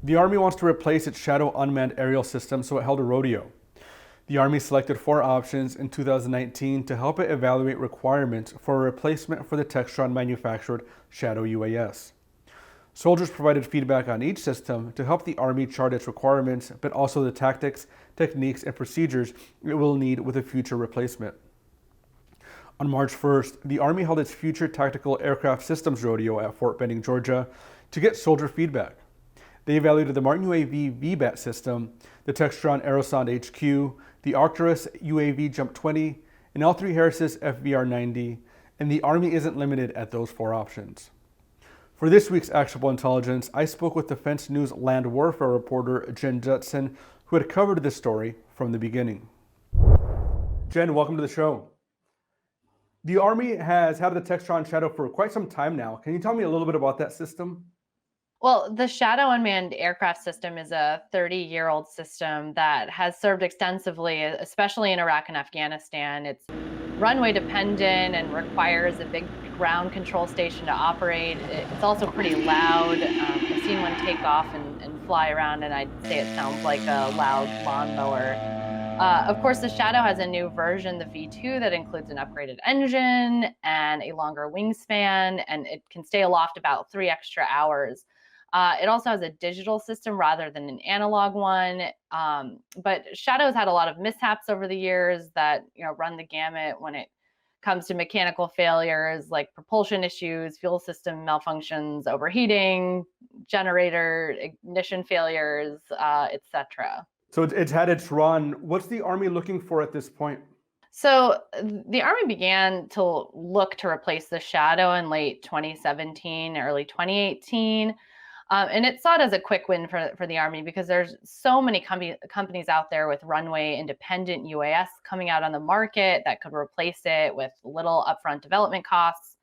The Army wants to replace its Shadow unmanned aerial system, so it held a rodeo. The Army selected 4 options in 2019 to help it evaluate requirements for a replacement for the Textron manufactured Shadow UAS. Soldiers provided feedback on each system to help the Army chart its requirements, but also the tactics, techniques, and procedures it will need with a future replacement. On March 1st, the Army held its Future Tactical Aircraft Systems Rodeo at Fort Benning, Georgia, to get soldier feedback. They evaluated the Martin UAV VBAT system, the Textron Aerosonde HQ, the Arcturus UAV Jump 20, and L3Harris's FVR-90, and the Army isn't limited at those 4 options. For this week's Actionable Intelligence, I spoke with Defense News land warfare reporter Jen Judson, who had covered this story from the beginning. Jen, welcome to the show. The Army has had the Textron Shadow for quite some time now. Can you tell me a little bit about that system? Well, the Shadow unmanned aircraft system is a 30-year-old system that has served extensively, especially in Iraq and Afghanistan. It's runway dependent and requires a big ground control station to operate. It's also pretty loud. I've seen one take off and fly around, and I'd say it sounds like a loud lawnmower. Of course, the Shadow has a new version, the V2, that includes an upgraded engine and a longer wingspan, and it can stay aloft about 3 extra hours. It also has a digital system rather than an analog one. But Shadow's had a lot of mishaps over the years that run the gamut when it comes to mechanical failures like propulsion issues, fuel system malfunctions, overheating, generator ignition failures, etc. So it's had its run. What's the Army looking for at this point? So the Army began to look to replace the Shadow in late 2017, early 2018. And it saw it as a quick win for the Army because there's so many companies out there with runway independent UAS coming out on the market that could replace it with little upfront development costs.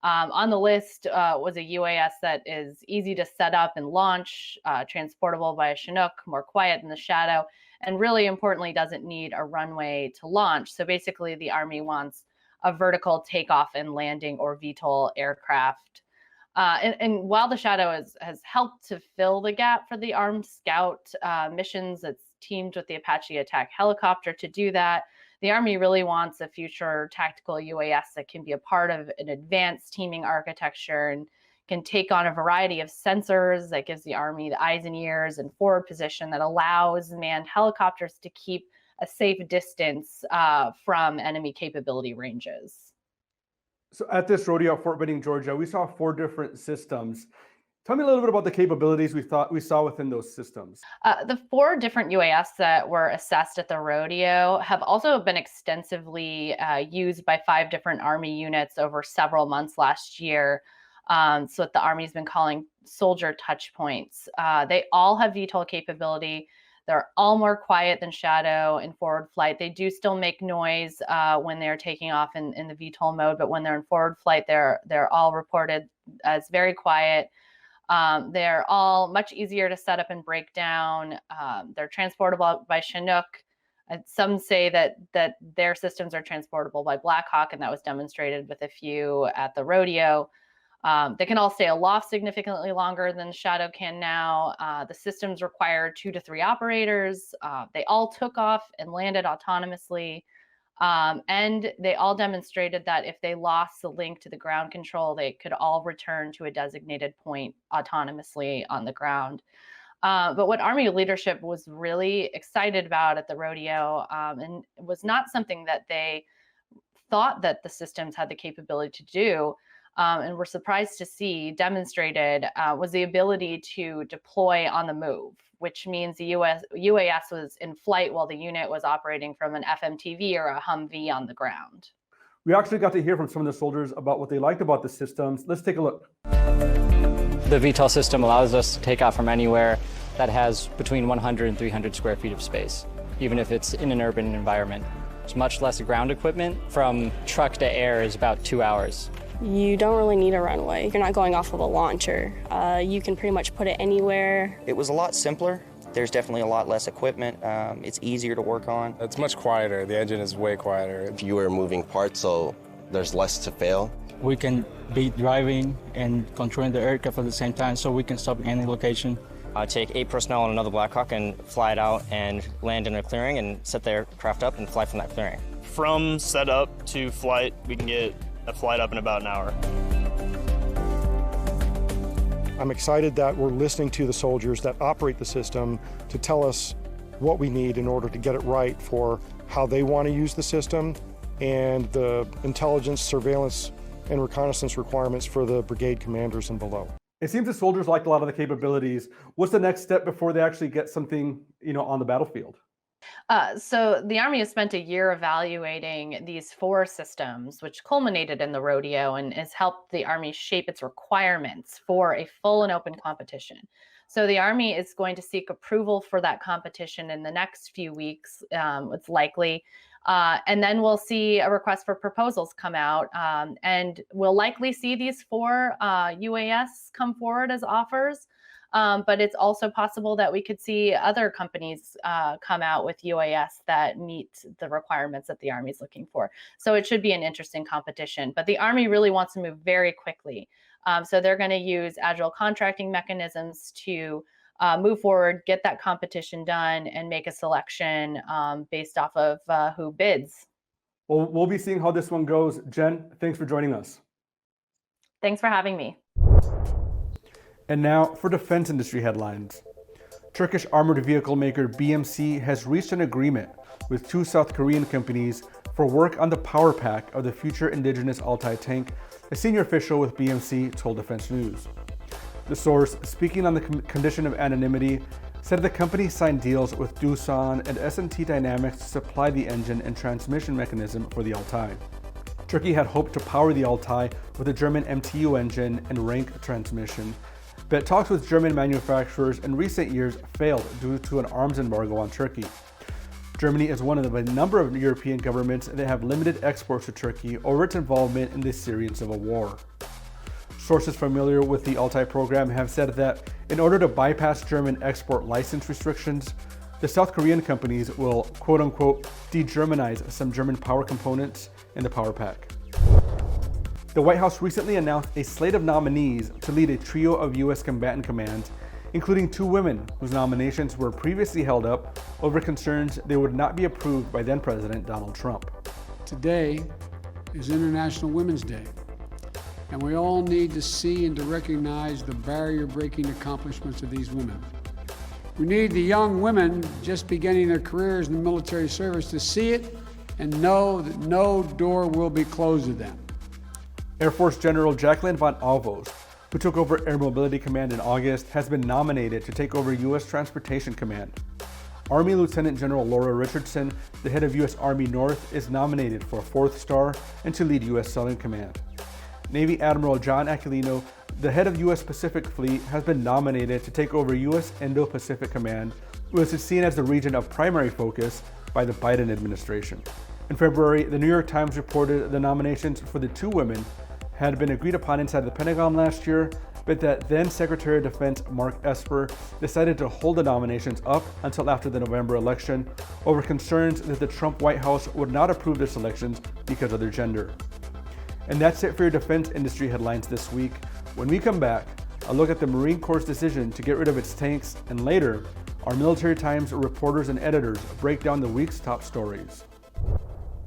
On the list was a UAS that is easy to set up and launch, transportable by a Chinook, more quiet than the Shadow, and really importantly, doesn't need a runway to launch. So basically, the Army wants a vertical takeoff and landing or VTOL aircraft. And while the Shadow has helped to fill the gap for the Armed Scout missions, it's teamed with the Apache attack helicopter to do that. The Army really wants a future tactical UAS that can be a part of an advanced teaming architecture and can take on a variety of sensors that gives the Army the eyes and ears and forward position that allows manned helicopters to keep a safe distance from enemy capability ranges. So at this rodeo at Fort Benning, Georgia, we saw 4 different systems. Tell me a little bit about the capabilities we saw within those systems. The 4 different UAS that were assessed at the rodeo have also been extensively used by 5 different Army units over several months last year. So what the Army's been calling soldier touch points. They all have VTOL capability. They're all more quiet than Shadow in forward flight. They do still make noise when they're taking off in the VTOL mode, but when they're in forward flight, they're all reported as very quiet. They're all much easier to set up and break down. They're transportable by Chinook. Some say that their systems are transportable by Black Hawk, and that was demonstrated with a few at the rodeo. They can all stay aloft significantly longer than Shadow can now. The systems require 2 to 3 operators. They all took off and landed autonomously. And they all demonstrated that if they lost the link to the ground control, they could all return to a designated point autonomously on the ground. But what Army leadership was really excited about at the rodeo, and was not something that they thought that the systems had the capability to do, and were surprised to see demonstrated, was the ability to deploy on the move, which means the UAS was in flight while the unit was operating from an FMTV or a Humvee on the ground. We actually got to hear from some of the soldiers about what they liked about the systems. Let's take a look. The VTOL system allows us to take off from anywhere that has between 100 and 300 square feet of space, even if it's in an urban environment. There's much less ground equipment. From truck to air is about 2 hours. You don't really need a runway. You're not going off of a launcher. You can pretty much put it anywhere. It was a lot simpler. There's definitely a lot less equipment. It's easier to work on. It's much quieter. The engine is way quieter. Fewer moving parts, so there's less to fail. We can be driving and controlling the aircraft at the same time, so we can stop in any location take 8 personnel on another Black Hawk and fly it out and land in a clearing and set their craft up and fly from that clearing. From setup to flight, we can get a flight up in about an hour. I'm excited that we're listening to the soldiers that operate the system to tell us what we need in order to get it right for how they want to use the system and the intelligence, surveillance, and reconnaissance requirements for the brigade commanders and below. It seems the soldiers liked a lot of the capabilities. What's the next step before they actually get something, on the battlefield? So the Army has spent a year evaluating these 4 systems, which culminated in the rodeo and has helped the Army shape its requirements for a full and open competition. So the Army is going to seek approval for that competition in the next few weeks, it's likely. And then we'll see a request for proposals come out, and we'll likely see these 4 UAS come forward as offers. But it's also possible that we could see other companies come out with UAS that meet the requirements that the Army is looking for. So it should be an interesting competition. But the Army really wants to move very quickly. So they're going to use agile contracting mechanisms to move forward, get that competition done, and make a selection based off of who bids. Well, we'll be seeing how this one goes. Jen, thanks for joining us. Thanks for having me. And now for defense industry headlines. Turkish armored vehicle maker BMC has reached an agreement with 2 South Korean companies for work on the power pack of the future indigenous Altai tank, a senior official with BMC told Defense News. The source, speaking on the condition of anonymity, said the company signed deals with Doosan and S&T Dynamics to supply the engine and transmission mechanism for the Altai. Turkey had hoped to power the Altai with a German MTU engine and rank transmission, but talks with German manufacturers in recent years failed due to an arms embargo on Turkey. Germany is one of a number of European governments that have limited exports to Turkey over its involvement in the Syrian civil war. Sources familiar with the Altai program have said that in order to bypass German export license restrictions, the South Korean companies will quote-unquote de-Germanize some German power components in the power pack. The White House recently announced a slate of nominees to lead a trio of U.S. combatant commands, including 2 women whose nominations were previously held up over concerns they would not be approved by then-President Donald Trump. Today is International Women's Day, and we all need to see and to recognize the barrier-breaking accomplishments of these women. We need the young women just beginning their careers in the military service to see it and know that no door will be closed to them. Air Force General Jacqueline von Alvos, who took over Air Mobility Command in August, has been nominated to take over U.S. Transportation Command. Army Lieutenant General Laura Richardson, the head of U.S. Army North, is nominated for a 4th star and to lead U.S. Southern Command. Navy Admiral John Aquilino, the head of U.S. Pacific Fleet, has been nominated to take over U.S. Indo-Pacific Command, which is seen as the region of primary focus by the Biden administration. In February, the New York Times reported the nominations for the 2 women had been agreed upon inside the Pentagon last year, but that then Secretary of Defense Mark Esper decided to hold the nominations up until after the November election over concerns that the Trump White House would not approve their selections because of their gender. And that's it for your defense industry headlines this week. When we come back, a look at the Marine Corps' decision to get rid of its tanks, and later, our Military Times reporters and editors break down the week's top stories.